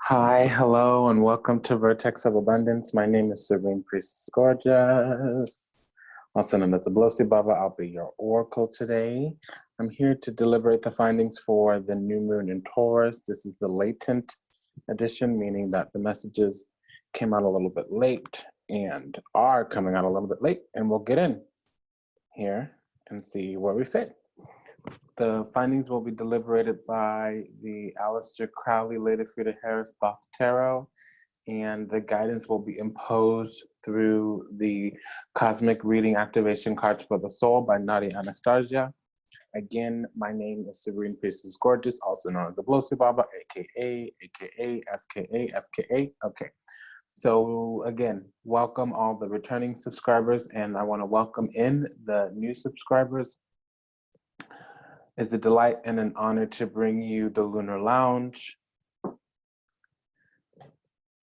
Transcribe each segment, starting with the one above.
Hi, hello, and welcome to Vertex of Abundance. My name is Serene Priestess Gorgeous, also known as Ablossi Baba. I'll be your oracle today. I'm here to deliberate the findings for the new moon in Taurus. This is the latent edition, meaning that the messages came out a little bit late and are coming out a little bit late, and we'll get in here and see where we fit. The findings will be deliberated by the Aleister Crowley Later Frida Harris Thoth Tarot, and the guidance will be imposed through the Cosmic Reading Activation Cards for the Soul by Nadia Anastasia. Again, my name is Serene Priestess Gorgeous, also known as the Ablossi Baba, aka FKA, FKA. Okay. So again, welcome all the returning subscribers, and I want to welcome in the new subscribers. It's a delight and an honor to bring you the Lunar Lounge.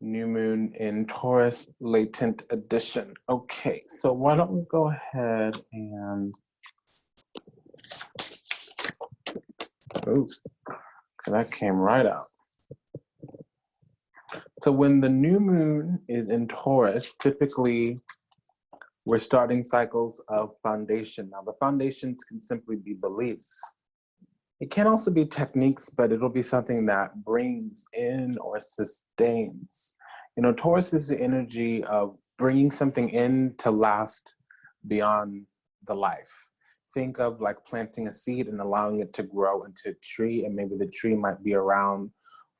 New Moon in Taurus, Latent Edition. Okay, so why don't we go ahead and... Oops, that came right out. So when the new moon is in Taurus, typically we're starting cycles of foundation. Now the foundations can simply be beliefs. It can also be techniques, but it'll be something that brings in or sustains. You know, Taurus is the energy of bringing something in to last beyond the life. Think of like planting a seed and allowing it to grow into a tree, and maybe the tree might be around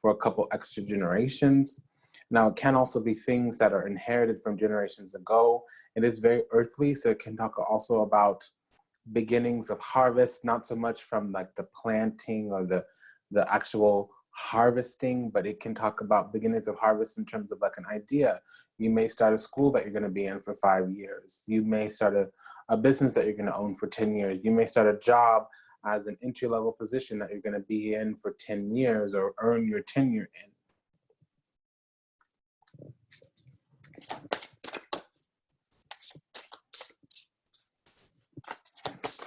for a couple extra generations. Now, it can also be things that are inherited from generations ago. It is very earthly, so it can talk also about beginnings of harvest, not so much from like the planting or the actual harvesting, but it can talk about beginnings of harvest in terms of like an idea. You may start a school that you're going to be in for 5 years. You may start a business that you're going to own for 10 years. You may start a job as an entry-level position that you're going to be in for 10 years or earn your tenure in.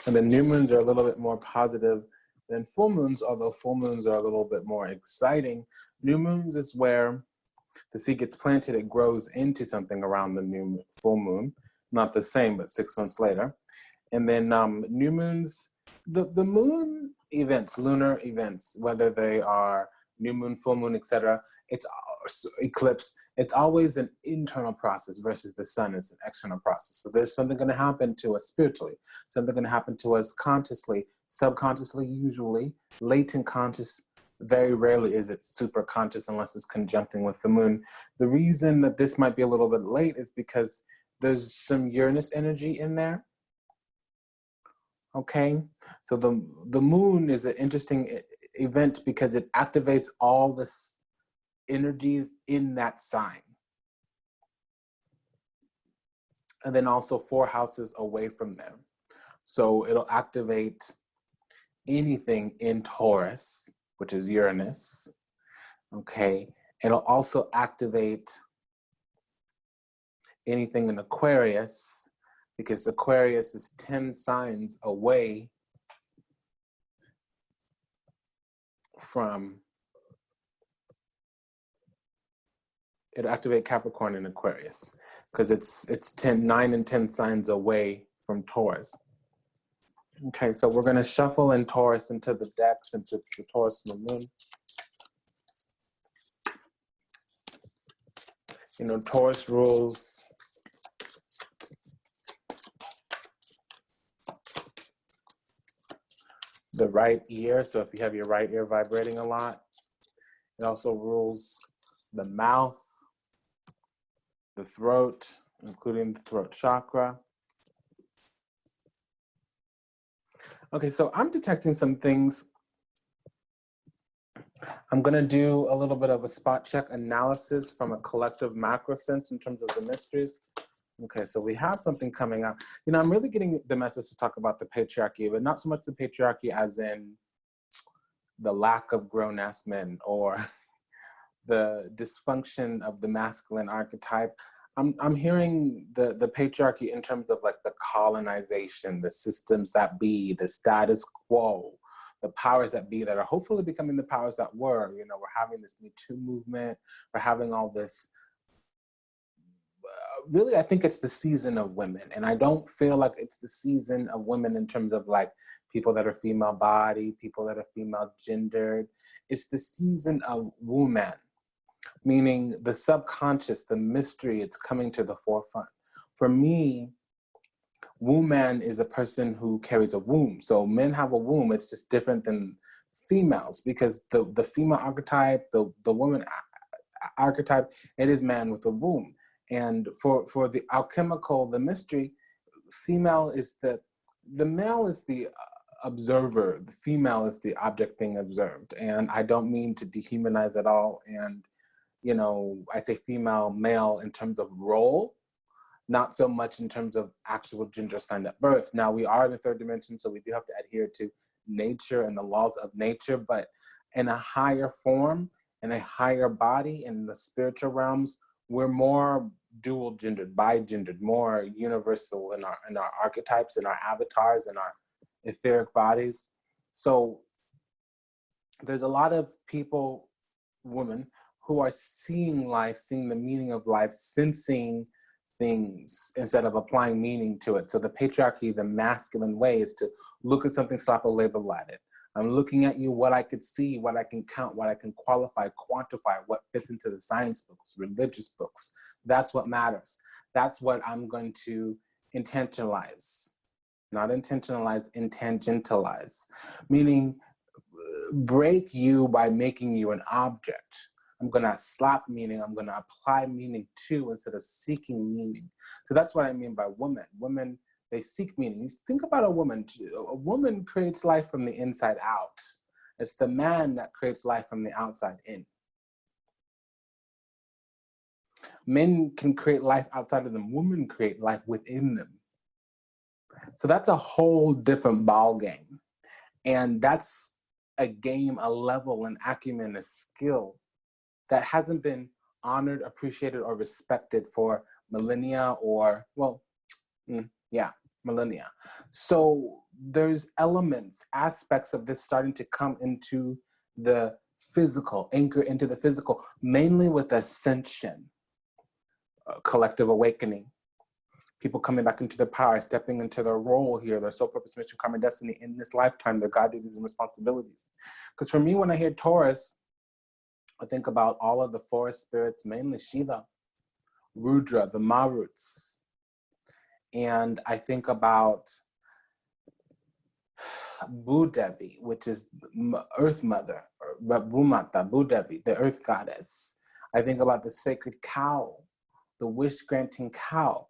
And the new moons are a little bit more positive than full moons, although full moons are a little bit more exciting. New moons is where the seed gets planted, it grows into something around the full moon. Not the same, but 6 months later. And then new moons, the moon events, lunar events, whether they are new moon, full moon, etc., it's eclipse, it's always an internal process versus the sun is an external process. So there's something going to happen to us spiritually, something going to happen to us consciously, subconsciously, usually, latent conscious. Very rarely is it super conscious unless it's conjuncting with the moon. The reason that this might be a little bit late is because there's some Uranus energy in there. Okay, so the moon is an interesting event because it activates all the energies in that sign. And then also 4 houses away from them. So it'll activate anything in Taurus, which is Uranus. Okay, it'll also activate anything in Aquarius, because Aquarius is 10 signs away from, it'll activate Capricorn and Aquarius, because it's 9 and 10 signs away from Taurus. Okay, so we're gonna shuffle in Taurus into the deck since it's the Taurus moon. You know, Taurus rules the right ear. So if you have your right ear vibrating a lot, it also rules the mouth, the throat, including the throat chakra. Okay, so I'm detecting some things. I'm gonna do a little bit of a spot check analysis from a collective macro sense in terms of the mysteries. Okay, so we have something coming up. You know, I'm really getting the message to talk about the patriarchy, but not so much the patriarchy as in the lack of grown-ass men or the dysfunction of the masculine archetype. I'm hearing the patriarchy in terms of like the colonization, the systems that be, the status quo, the powers that be that are hopefully becoming the powers that were. You know, we're having this Me Too movement. We're having all this. Really, I think it's the season of women. And I don't feel like it's the season of women in terms of like people that are female body, people that are female gendered. It's the season of woman, meaning the subconscious, the mystery, it's coming to the forefront. For me, woman is a person who carries a womb. So men have a womb. It's just different than females because the female archetype, the woman archetype, it is man with a womb. And for the alchemical, the mystery, female is the male is the observer, the female is the object being observed. And I don't mean to dehumanize at all. And, you know, I say female, male in terms of role, not so much in terms of actual gender assigned at birth. Now we are in the third dimension, so we do have to adhere to nature and the laws of nature, but in a higher form, in a higher body, in the spiritual realms, we're more dual gendered, bi-gendered, more universal in our archetypes, in our avatars, in our etheric bodies. So there's a lot of people, women, who are seeing life, seeing the meaning of life, sensing things instead of applying meaning to it. So the patriarchy, the masculine way is to look at something, slap a label at it. I'm looking at you, what I could see, what I can count, what I can qualify, quantify, what fits into the science books, religious books. That's what matters. That's what I'm going to intentionalize. Not intentionalize, intangentialize. Meaning break you by making you an object. I'm gonna slap meaning, I'm gonna apply meaning to instead of seeking meaning. So that's what I mean by woman. Women, they seek meaning. You think about a woman. A woman creates life from the inside out. It's the man that creates life from the outside in. Men can create life outside of them. Women create life within them. So that's a whole different ball game. And that's a game, a level, an acumen, a skill that hasn't been honored, appreciated, or respected for millennia or, well, millennia. So there's elements, aspects of this starting to come into the physical, anchor into the physical, mainly with ascension, collective awakening, people coming back into their power, stepping into their role here, their soul purpose, mission, karma, destiny in this lifetime, their God duties and responsibilities. Because for me, when I hear Taurus, I think about all of the forest spirits, mainly Shiva, Rudra, the Maruts. And I think about Bhudevi, which is Earth Mother, or Bhumata, Bhudevi, the Earth Goddess. I think about the sacred cow, the wish-granting cow,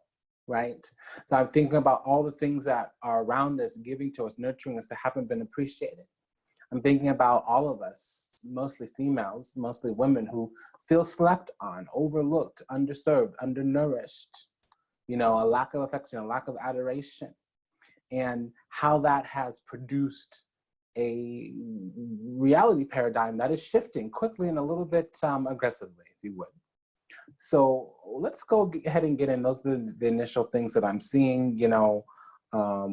right? So I'm thinking about all the things that are around us, giving to us, nurturing us that haven't been appreciated. I'm thinking about all of us, mostly females, mostly women who feel slept on, overlooked, underserved, undernourished, you know, a lack of affection, a lack of adoration, and how that has produced a reality paradigm that is shifting quickly and a little bit aggressively, if you would. So let's go ahead and get in. Those are the initial things that I'm seeing. You know,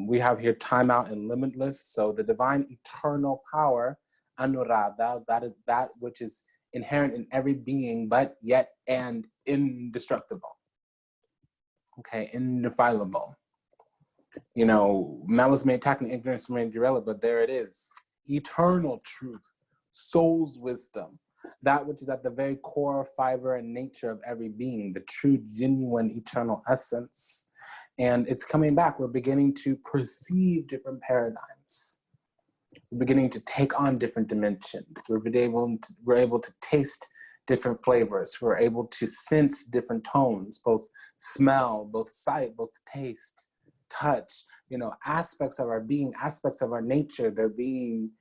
we have here timeout and limitless. So the divine eternal power, Anuradha, that is that which is inherent in every being, but yet and indestructible. Okay, indefilable. You know, malice may attack and ignorance may derail it, but there it is. Eternal truth, soul's wisdom, that which is at the very core, fiber, and nature of every being, the true, genuine, eternal essence. And it's coming back. We're beginning to perceive different paradigms. We're beginning to take on different dimensions. We're able to taste different flavors. We're able to sense different tones, both smell, both sight, both taste, touch, you know, aspects of our being, aspects of our nature. They're being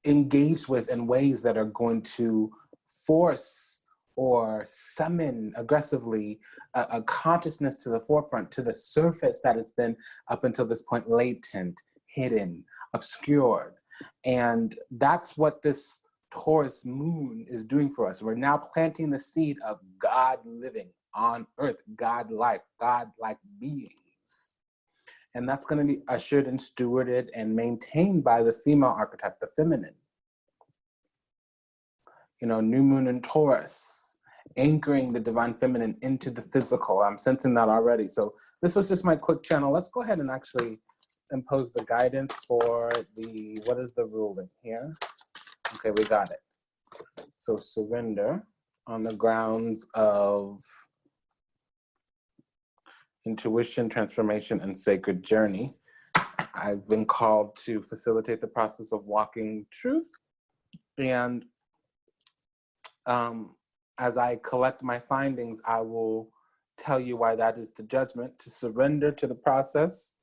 engaged with in ways that are going to force or summon aggressively a consciousness to the forefront, to the surface that has been up until this point latent, hidden, obscured. And that's what this Taurus moon is doing for us. We're now planting the seed of God living on earth, God life, God-like beings. And that's going to be ushered and stewarded and maintained by the female archetype, the feminine. You know, new moon in Taurus, anchoring the divine feminine into the physical. I'm sensing that already. So this was just my quick channel. Let's go ahead and actually impose the guidance for the, what is the ruling here? Okay, we got it. So surrender on the grounds of intuition, transformation, and sacred journey. I've been called to facilitate the process of walking truth. And as I collect my findings, I will tell you why that is the judgment, to surrender to the process.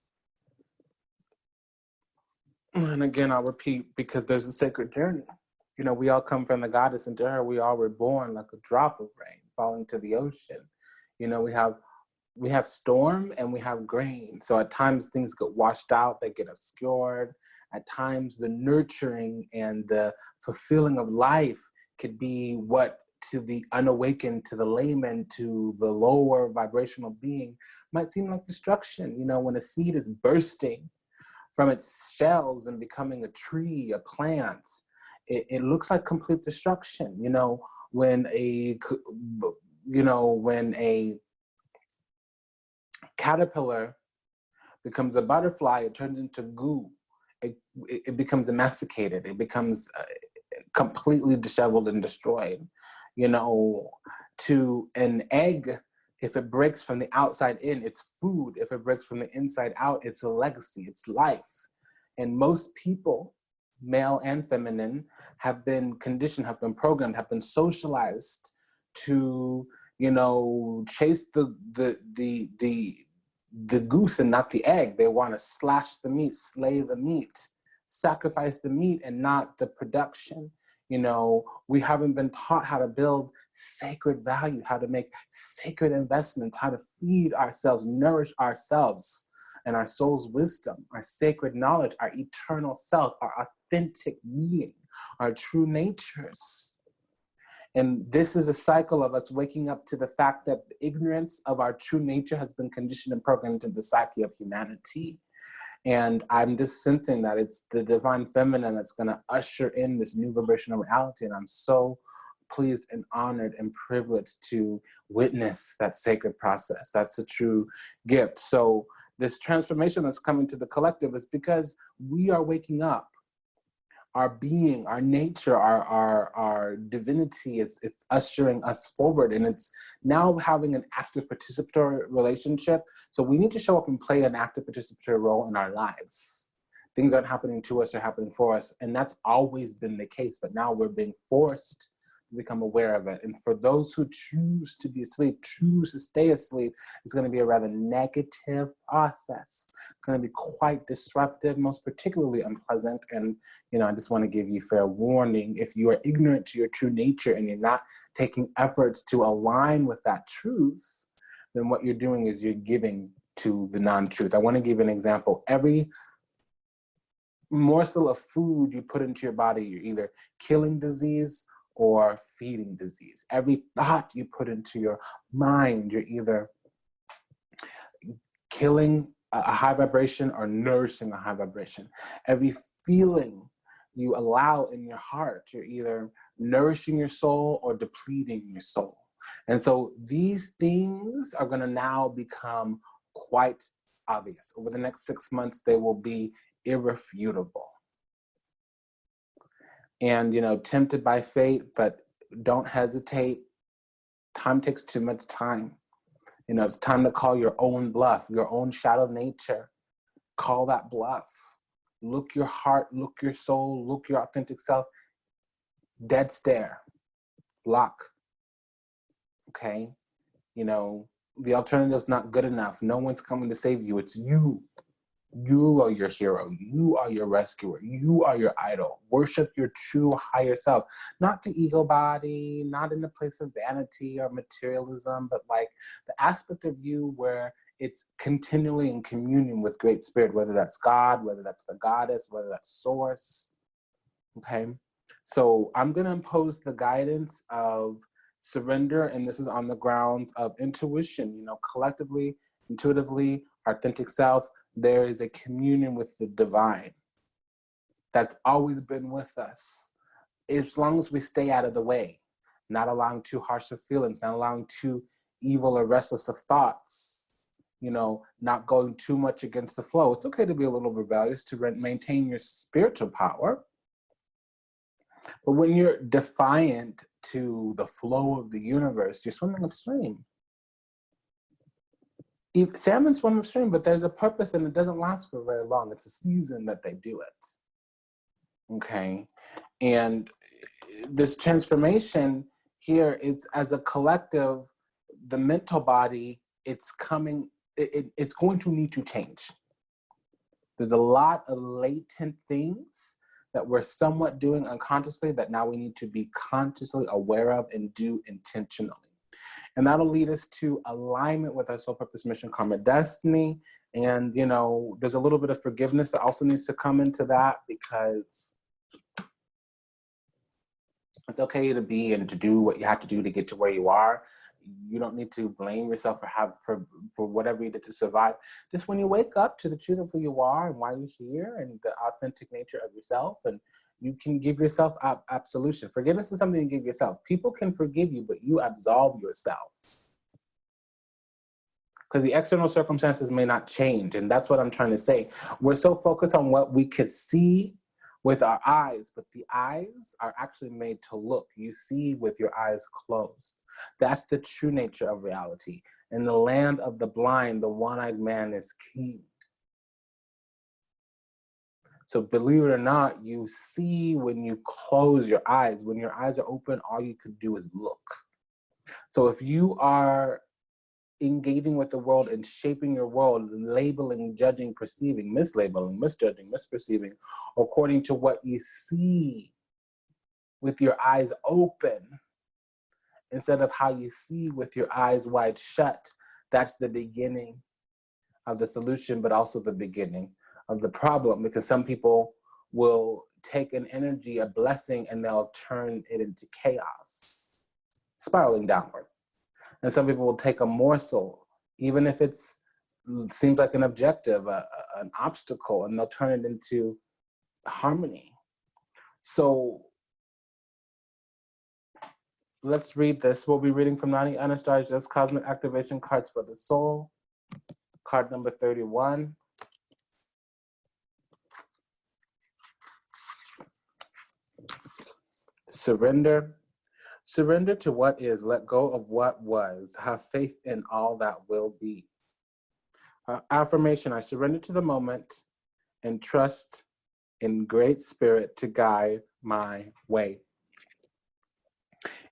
And again, I'll repeat, because there's a sacred journey. You know, we all come from the goddess, and to her, we all were born like a drop of rain falling to the ocean. You know, we have storm and we have grain. So at times things get washed out, they get obscured. At times the nurturing and the fulfilling of life could be what to the unawakened, to the layman, to the lower vibrational being might seem like destruction. You know, when a seed is bursting from its shells and becoming a tree, a plant, it looks like complete destruction. You know, when a caterpillar becomes a butterfly, it turns into goo. It becomes emasticated. It becomes completely disheveled and destroyed. You know, to an egg, if it breaks from the outside in, it's food. If it breaks from the inside out, it's a legacy, it's life. And most people, male and feminine, have been conditioned, have been programmed, have been socialized to, you know, chase the goose and not the egg. They want to slash the meat, slay the meat, sacrifice the meat and not the production. You know, we haven't been taught how to build sacred value, how to make sacred investments, how to feed ourselves, nourish ourselves and our soul's wisdom, our sacred knowledge, our eternal self, our authentic being, our true natures. And this is a cycle of us waking up to the fact that the ignorance of our true nature has been conditioned and programmed into the psyche of humanity. And I'm just sensing that it's the divine feminine that's going to usher in this new vibrational reality. And I'm so pleased and honored and privileged to witness that sacred process. That's a true gift. So this transformation that's coming to the collective is because we are waking up. Our being, our nature, our divinity, it's ushering us forward, and it's now having an active participatory relationship. So we need to show up and play an active participatory role in our lives. Things aren't happening to us, they're happening for us. And that's always been the case, but now we're being forced to become aware of it. And for those who choose to be asleep, choose to stay asleep, it's going to be a rather negative process. It's going to be quite disruptive, most particularly unpleasant. And, you know, I just want to give you fair warning. If you are ignorant to your true nature and you're not taking efforts to align with that truth, then what you're doing is you're giving to the non-truth. I want to give an example. Every morsel of food you put into your body, you're either killing disease or feeding disease. Every thought you put into your mind, you're either killing a high vibration or nourishing a high vibration. Every feeling you allow in your heart, you're either nourishing your soul or depleting your soul. And so these things are going to now become quite obvious. Over the next 6 months, they will be irrefutable. And, you know, tempted by fate, but don't hesitate. Time takes too much time. You know, it's time to call your own bluff, your own shadow nature. Call that bluff. Look your heart, look your soul, look your authentic self. Dead stare. Block. Okay? You know, the alternative's not good enough. No one's coming to save you. It's you. You are your hero. You are your rescuer. You are your idol. Worship your true higher self. Not the ego body, not in the place of vanity or materialism, but like the aspect of you where it's continually in communion with Great Spirit, whether that's God, whether that's the goddess, whether that's source. Okay? So I'm going to impose the guidance of surrender, and this is on the grounds of intuition, you know, collectively, intuitively, our authentic self, there is a communion with the divine that's always been with us. As long as we stay out of the way, not allowing too harsh of feelings, not allowing too evil or restless of thoughts, you know, not going too much against the flow. It's okay to be a little rebellious to maintain your spiritual power. But when you're defiant to the flow of the universe, you're swimming upstream. Salmon swim upstream, but there's a purpose and it doesn't last for very long. It's a season that they do it. Okay. And this transformation here, it's as a collective, the mental body, it's coming, it's going to need to change. There's a lot of latent things that we're somewhat doing unconsciously that now we need to be consciously aware of and do intentionally. And that'll lead us to alignment with our soul purpose, mission, karma, destiny. And, you know, there's a little bit of forgiveness that also needs to come into that, because it's okay to be and to do what you have to do to get to where you are. You don't need to blame yourself for whatever you did to survive. Just when you wake up to the truth of who you are and why you're here and the authentic nature of yourself, and you can give yourself absolution. Forgiveness is something you give yourself. People can forgive you, but you absolve yourself. Because the external circumstances may not change, and that's what I'm trying to say. We're so focused on what we could see with our eyes, but the eyes are actually made to look. You see with your eyes closed. That's the true nature of reality. In the land of the blind, the one-eyed man is king. So believe it or not, you see when you close your eyes. When your eyes are open, all you could do is look. So if you are engaging with the world and shaping your world, labeling, judging, perceiving, mislabeling, misjudging, misperceiving, according to what you see with your eyes open, instead of how you see with your eyes wide shut, that's the beginning of the solution, but also the beginning of the problem, because some people will take an energy, a blessing, and they'll turn it into chaos, spiraling downward. And some people will take a morsel, even if it seems like an objective, an obstacle, and they'll turn it into harmony. So let's read this. We'll be reading from 90 Anastasia Cosmic Activation Cards for the Soul. Card number 31. Surrender. Surrender to what is, let go of what was, have faith in all that will be. Affirmation, I surrender to the moment and trust in great spirit to guide my way.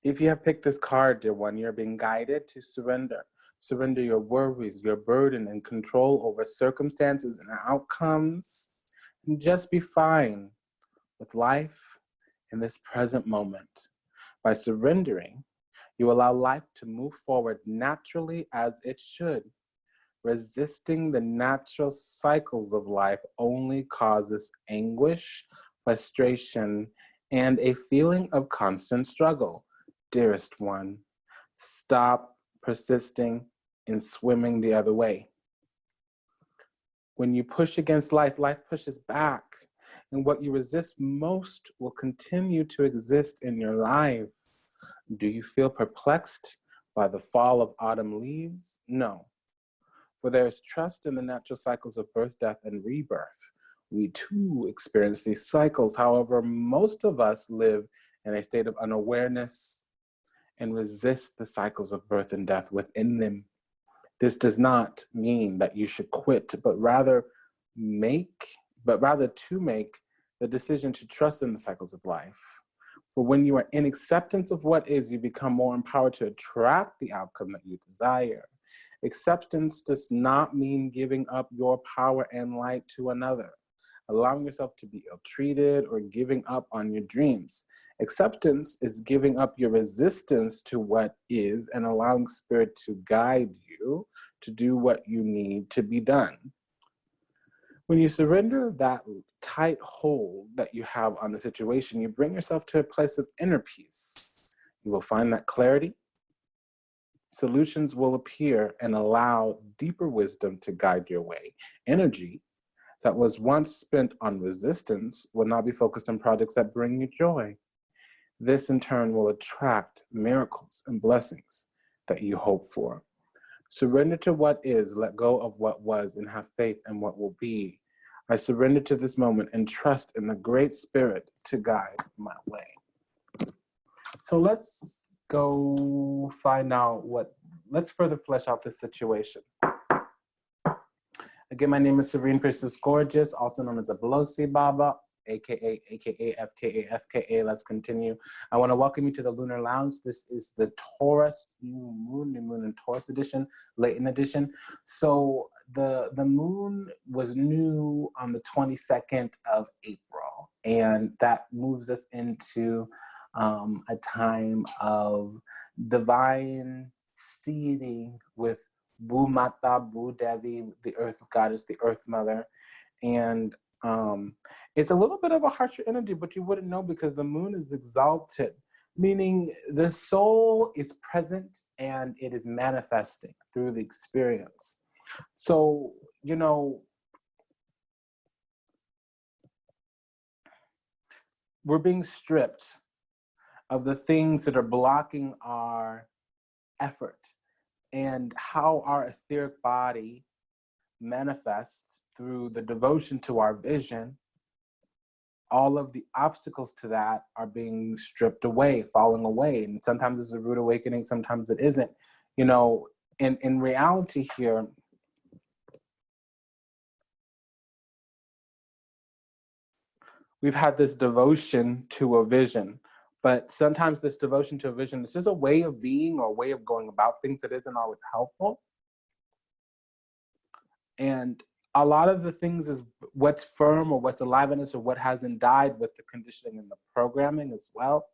If you have picked this card, dear one, you're being guided to surrender. Surrender your worries, your burden, and control over circumstances and outcomes, and just be fine with life in this present moment. By surrendering, you allow life to move forward naturally as it should. Resisting the natural cycles of life only causes anguish, frustration, and a feeling of constant struggle. Dearest one, stop persisting in swimming the other way. When you push against life, life pushes back. And what you resist most will continue to exist in your life. Do you feel perplexed by the fall of autumn leaves? No, for there is trust in the natural cycles of birth, death, and rebirth. We too experience these cycles. However, most of us live in a state of unawareness and resist the cycles of birth and death within them. This does not mean that you should quit, but rather to make the decision to trust in the cycles of life. For when you are in acceptance of what is, you become more empowered to attract the outcome that you desire. Acceptance does not mean giving up your power and light to another, allowing yourself to be ill-treated, or giving up on your dreams. Acceptance is giving up your resistance to what is and allowing spirit to guide you to do what you need to be done. When you surrender that tight hold that you have on the situation, you bring yourself to a place of inner peace. You will find that clarity, Solutions will appear and allow deeper wisdom to guide your way. Energy that was once spent on resistance will now be focused on projects that bring you joy. This in turn will attract miracles and blessings that you hope for. Surrender to what is, let go of what was, and have faith in what will be. I surrender to this moment and trust in the Great Spirit to guide my way. So let's go find out let's further flesh out this situation. Again, my name is Serene Priestess Gorgeous, also known as Ablossi Baba, aka FKA, FKA. Let's continue. I want to welcome you to the Lunar Lounge. This is the Taurus new moon and Taurus edition, Leighton edition. So the moon was new on the 22nd of April, and that moves us into a time of divine seeding with Mata, Devi, the earth goddess, the earth mother. And it's a little bit of a harsher energy, but you wouldn't know because the moon is exalted, meaning the soul is present and it is manifesting through the experience. So, you know, we're being stripped of the things that are blocking our effort and how our etheric body manifests through the devotion to our vision. All of the obstacles to that are being stripped away, falling away. And sometimes it's a rude awakening, sometimes it isn't. You know, in reality here, we've had this devotion to a vision, but sometimes this devotion to a vision, this is a way of being or a way of going about things that isn't always helpful. And a lot of the things is what's firm or what's alive in us or what hasn't died with the conditioning and the programming as well.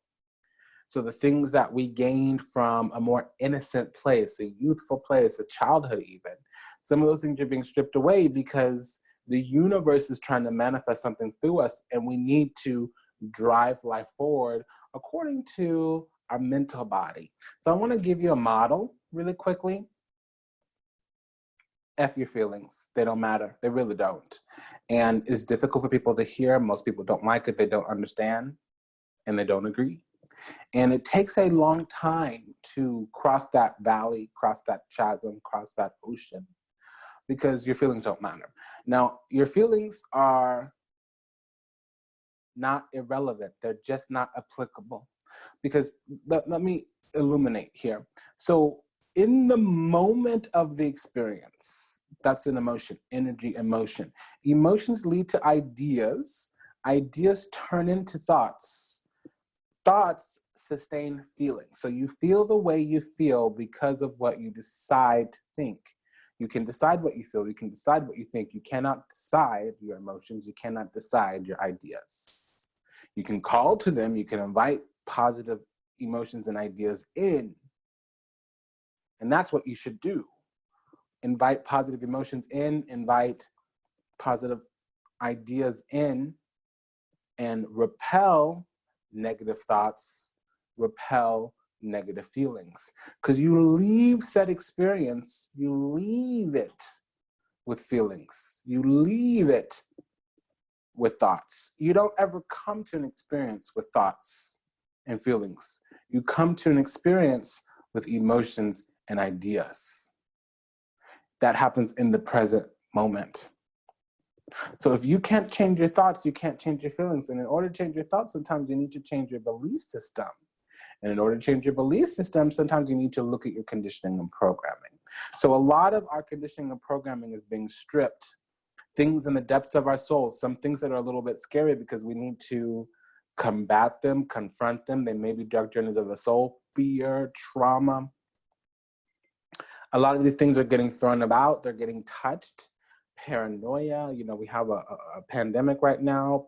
So the things that we gained from a more innocent place, a youthful place, a childhood even, some of those things are being stripped away because the universe is trying to manifest something through us, and we need to drive life forward according to our mental body. So I want to give you a model really quickly. F your feelings. They don't matter. They really don't. And it's difficult for people to hear. Most people don't like it. They don't understand, and they don't agree. And it takes a long time to cross that valley, cross that chasm, cross that ocean, because your feelings don't matter. Now, your feelings are not irrelevant. They're just not applicable. Because let me illuminate here. So in the moment of the experience, that's an emotion, energy, emotion. Emotions lead to ideas. Ideas turn into thoughts. Thoughts sustain feelings. So you feel the way you feel because of what you decide to think. You can decide what you feel. You can decide what you think. You cannot decide your emotions. You cannot decide your ideas. You can call to them. You can invite positive emotions and ideas in. And that's what you should do. Invite positive emotions in, invite positive ideas in, and repel negative thoughts, repel negative feelings. Because you leave said experience, you leave it with feelings. You leave it with thoughts. You don't ever come to an experience with thoughts and feelings. You come to an experience with emotions and ideas. That happens in the present moment. So if you can't change your thoughts, you can't change your feelings. And in order to change your thoughts, sometimes you need to change your belief system. And in order to change your belief system, sometimes you need to look at your conditioning and programming. So a lot of our conditioning and programming is being stripped. Things in the depths of our souls, some things that are a little bit scary because we need to combat them, confront them. They may be dark journeys of the soul, fear, trauma. A lot of these things are getting thrown about. They're getting touched. Paranoia, you know, we have a pandemic right now,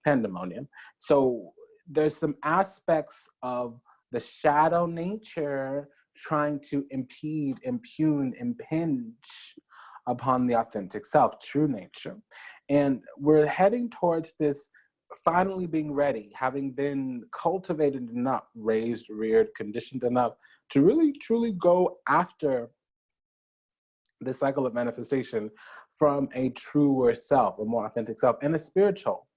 pandemonium. So there's some aspects of the shadow nature trying to impede, impugn, impinge upon the authentic self, true nature. And we're heading towards this finally being ready, having been cultivated enough, raised, reared, conditioned enough to really, truly go after the cycle of manifestation from a truer self, a more authentic self, and a spiritual.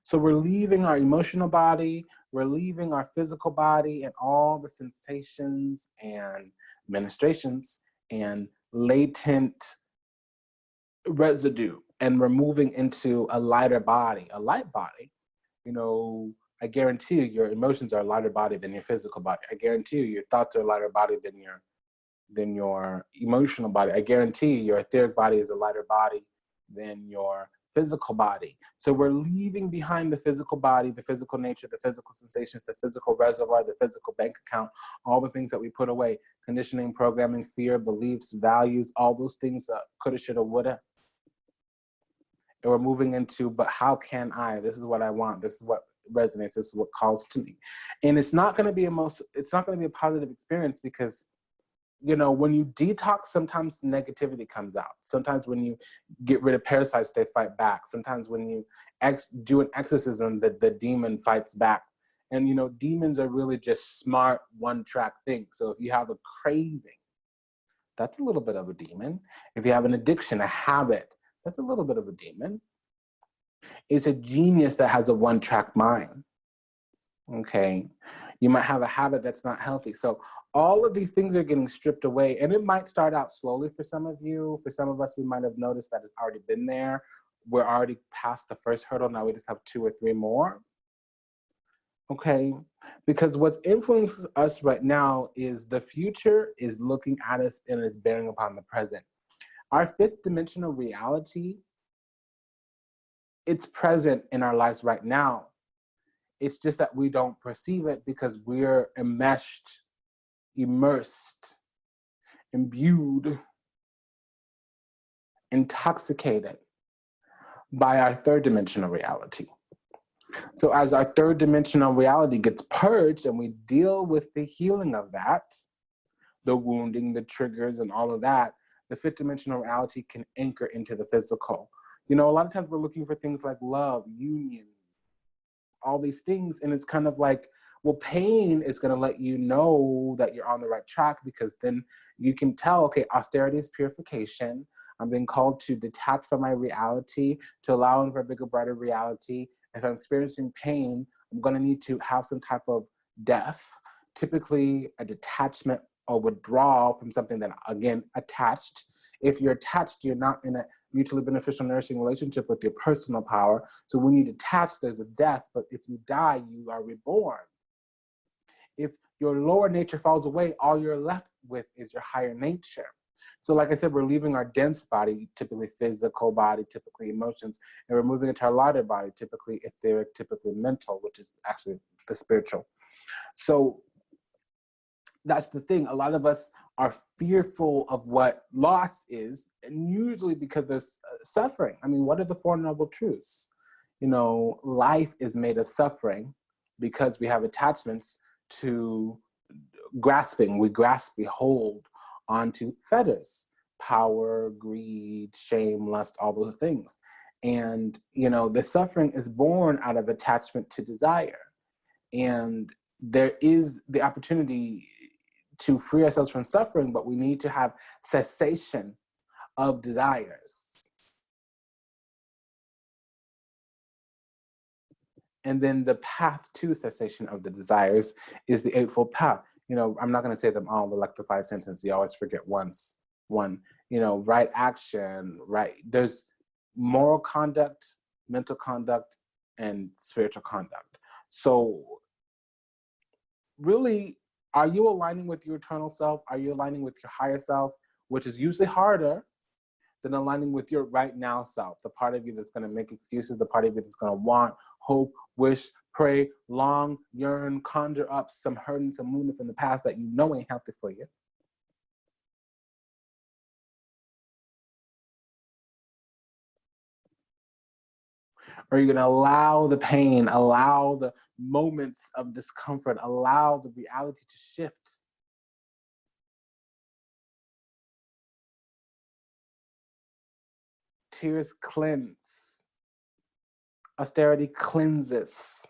So we're leaving our emotional body, we're leaving our physical body and all the sensations and ministrations and latent residue, and we're moving into a lighter body, a light body. You know, I guarantee you your emotions are a lighter body than your physical body. I guarantee you your thoughts are a lighter body than your emotional body. I guarantee you your etheric body is a lighter body than your physical body. So we're leaving behind the physical body, the physical nature, the physical sensations, the physical reservoir, the physical bank account, all the things that we put away, conditioning, programming, fear, beliefs, values, all those things that coulda, shoulda, woulda. And we're moving into, but how can I? This is what I want. This is what resonates. This is what calls to me. And it's not going to be a positive experience, because you know, when you detox, sometimes negativity comes out. Sometimes when you get rid of parasites, they fight back. Sometimes when you do an exorcism, the demon fights back. And, you know, demons are really just smart one-track things. So if you have a craving, that's a little bit of a demon. If you have an addiction, a habit, that's a little bit of a demon. It's a genius that has a one-track mind. Okay. You might have a habit that's not healthy. So all of these things are getting stripped away, and it might start out slowly for some of you. For some of us, we might have noticed that it's already been there. We're already past the first hurdle. Now we just have 2 or 3 more. Okay. Because what's influencing us right now is the future is looking at us and is bearing upon the present. Our 5th dimensional reality, it's present in our lives right now. It's just that we don't perceive it because we're enmeshed, immersed, imbued, intoxicated by our 3rd dimensional reality. So as our 3rd dimensional reality gets purged and we deal with the healing of that, the wounding, the triggers, and all of that, the 5th dimensional reality can anchor into the physical. You know, a lot of times we're looking for things like love, union, all these things, and it's kind of like, well, pain is going to let you know that you're on the right track, because then you can tell, okay, austerity is purification. I'm being called to detach from my reality, to allow in for a bigger, brighter reality. If I'm experiencing pain, I'm going to need to have some type of death, typically a detachment or withdrawal from something that, again, attached. If you're attached, you're not in a mutually beneficial nourishing relationship with your personal power. So when you detach, there's a death, but if you die, you are reborn. If your lower nature falls away, all you're left with is your higher nature. So like I said, we're leaving our dense body, typically physical body, typically emotions, and we're moving into our lighter body, typically etheric, typically mental, which is actually the spiritual. So that's the thing. A lot of us are fearful of what loss is, and usually because there's suffering. I mean, what are the 4 noble truths? You know, life is made of suffering because we have attachments to grasping. We grasp, we hold onto fetters, power, greed, shame, lust, all those things. And, you know, the suffering is born out of attachment to desire. And there is the opportunity to free ourselves from suffering, but we need to have cessation of desires. And then the path to cessation of the desires is the Eightfold Path. You know, I'm not going to say them all, like the 5 sentences. You always forget one. You know, right action, right. There's moral conduct, mental conduct, and spiritual conduct. So really, are you aligning with your eternal self? Are you aligning with your higher self, which is usually harder than aligning with your right now self, the part of you that's going to make excuses, the part of you that's going to want, hope, wish, pray, long, yearn, conjure up some hurt and some wounding from the past that you know ain't healthy for you? Or are you going to allow the pain, allow the moments of discomfort, allow the reality to shift? Tears cleanse. Austerity cleanses.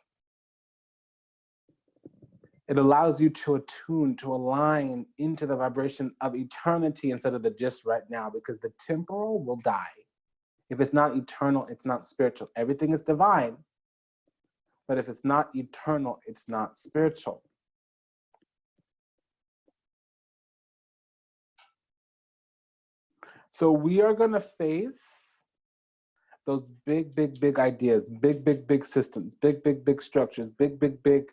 It allows you to attune, to align into the vibration of eternity instead of the just right now, because the temporal will die. If it's not eternal, it's not spiritual. Everything is divine, but if it's not eternal, it's not spiritual. So we are going to face those big, big, big ideas, big, big, big systems, big, big, big structures, big, big, big,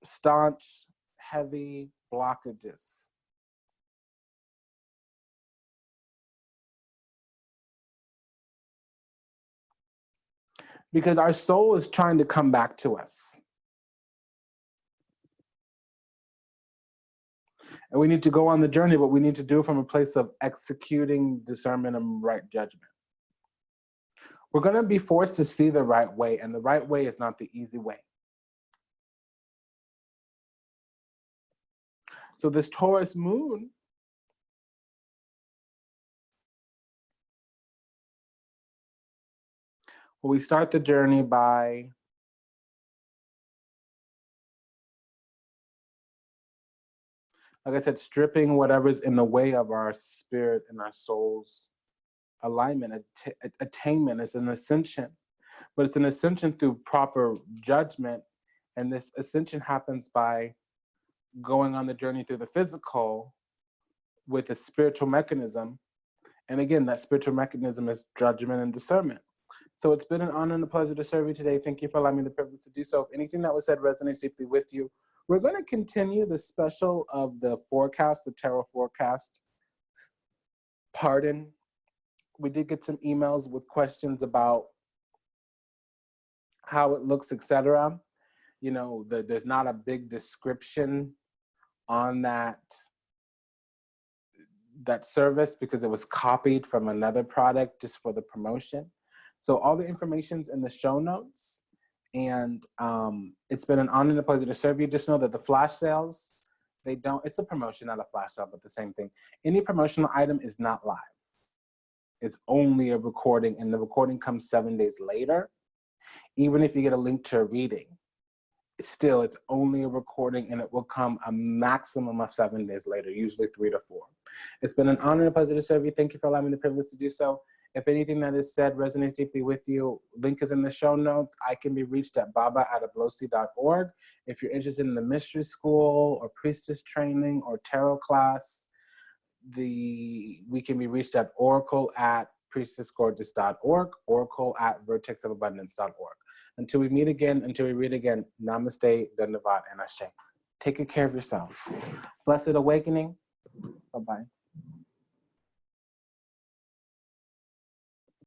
staunch, heavy blockages. Because our soul is trying to come back to us. And we need to go on the journey, but we need to do it from a place of executing discernment and right judgment. We're going to be forced to see the right way, and the right way is not the easy way. So this Taurus moon we start the journey by like I said, stripping whatever's in the way of our spirit and our soul's alignment. Attainment is an ascension, but it's an ascension through proper judgment. And this ascension happens by going on the journey through the physical with a spiritual mechanism. And again, that spiritual mechanism is judgment and discernment. So it's been an honor and a pleasure to serve you today. Thank you for allowing me the privilege to do so. If anything that was said resonates deeply with you, we're going to continue the special of the forecast, the tarot forecast. Pardon. We did get some emails with questions about how it looks, etc. You know, there's not a big description on that service because it was copied from another product just for the promotion. So all the information's in the show notes. And it's been an honor and a pleasure to serve you. Just know that the flash sales, it's a promotion, not a flash sale, but the same thing. Any promotional item is not live. It's only a recording, and the recording comes 7 days later. Even if you get a link to a reading, still it's only a recording, and it will come a maximum of 7 days later, usually 3 to 4. It's been an honor and a pleasure to serve you. Thank you for allowing me the privilege to do so. If anything that is said resonates deeply with you, link is in the show notes. I can be reached at baba@ablossi.org. If you're interested in the mystery school or priestess training or tarot class, we can be reached at oracle@priestessgorgeous.org, oracle@vertexofabundance.org. Until we meet again, until we read again, namaste, Dhanavad, and Ashe. Take good care of yourself. Blessed awakening. Bye-bye.